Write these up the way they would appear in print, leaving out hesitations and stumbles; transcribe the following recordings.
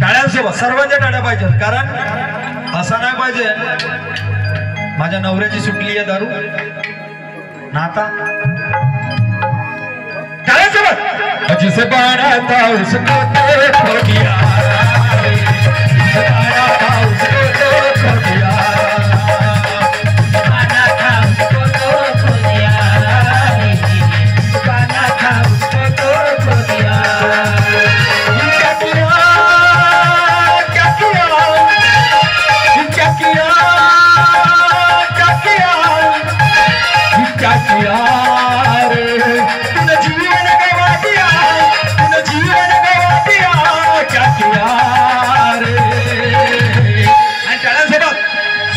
टाळ्यांसोबत सर्वांच्या टाळ्या पाहिजेत, कारण असं नाही पाहिजे माझ्या नवऱ्याची सुटली आहे दारू नाता टाळ्यांसोबत जिसे बाणा था उसको तो खो दिया बाणा था उसको तो खो दिया बाणा था उसको तो खो दिया बाणा था उसको तो खो दिया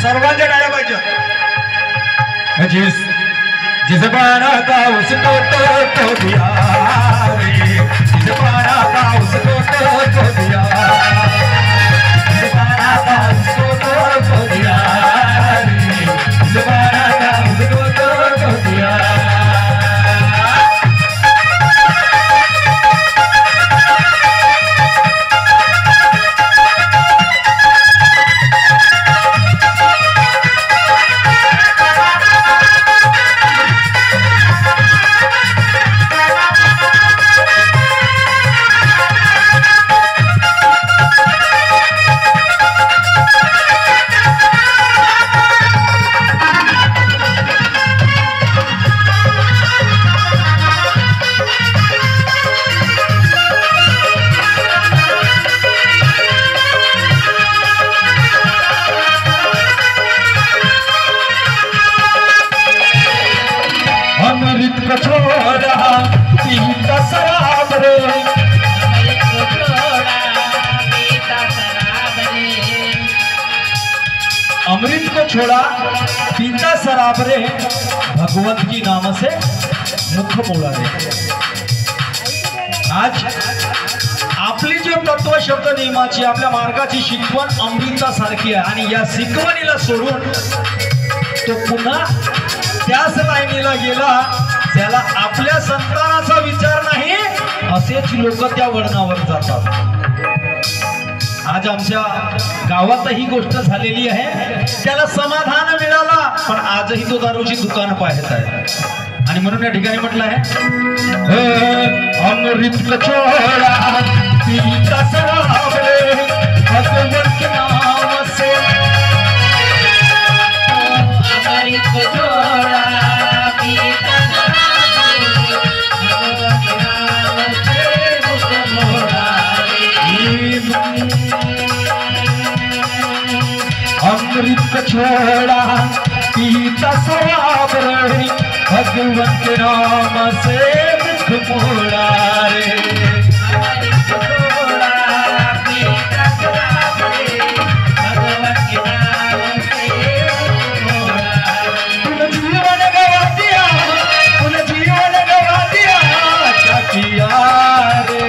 सर्वांच्या टाळ्या पाहिजे जिस बाणा था उसको तो दिया जिस बाणा था उसको तो दिया जिस बाणा था उसको तो दिया जिस बाणा था उसको तो दिया अमृत को छोड़ा पीता शराब रे भगवंत की नाम से मुख मोड़ा रे। आज आपली जो तत्व शब्द नियमाची आपल्या मार्गाची शिकवण अमृतासारखी आहे आणि या शिकवणीला सोडून तो पुन्हा त्याच लाईनीला गेला ज्याला आपल्या संतानाचा विचार नाही असेच लोक त्या वळणावर जातात। आज आमच्या गावात ही गोष्ट झालेली आहे, त्याला समाधान मिळाला पण आजही तो दारूची दुकान पाहत आहे आणि म्हणून या ठिकाणी म्हटलं आहे अमृत को छोड़ा पीता शराब रे भगवंत के नाम से अमृत को छोड़ा पीता अमृत को छोड़ा पीता शराब रे भगवंत के नाम से मुख मोड़ा रे। अमृत को छोड़ा पीता शराब रे भगवंत के नाम से मुख मोड़ा। तूने जीवन गवा दिया, तूने जीवन गवा दिया, क्या किया रे।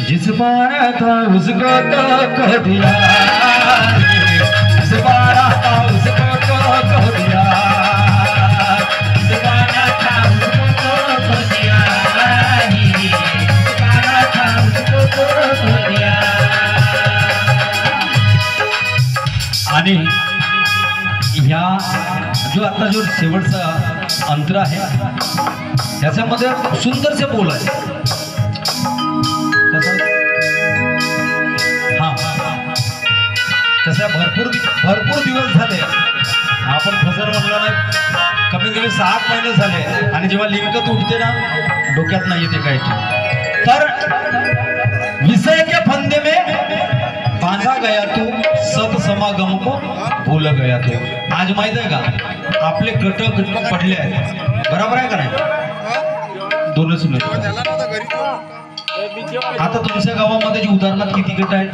जिस बाणा था उसको तो खो दिया, जिस बाणा था उसको तो खो दिया, जिस बाणा था उसको तो खो दिया, जिस बाणा था उसको तो खो दिया। आणि ह्या जो आता जो शेवटचा अंतर आहे त्याच्यामध्ये सुंदरसे बोल आहे। कसं भरपूर दिवस झाले आपण फजर म्हणला नाही, कमी कमी 7 महिने झाले आणि जेव्हा लिंक उठते ना डोक्यात नाही येते काही तर विषय के फंदे में बांधा गया तू सत समागम को भूल गया तू। आज माहित आहे का आपले गट पडले आहेत, बरोबर आहे का नाही? दोनच मिनिट आता तुमच्या गावामध्ये उदाहरणात किती गट आहेत?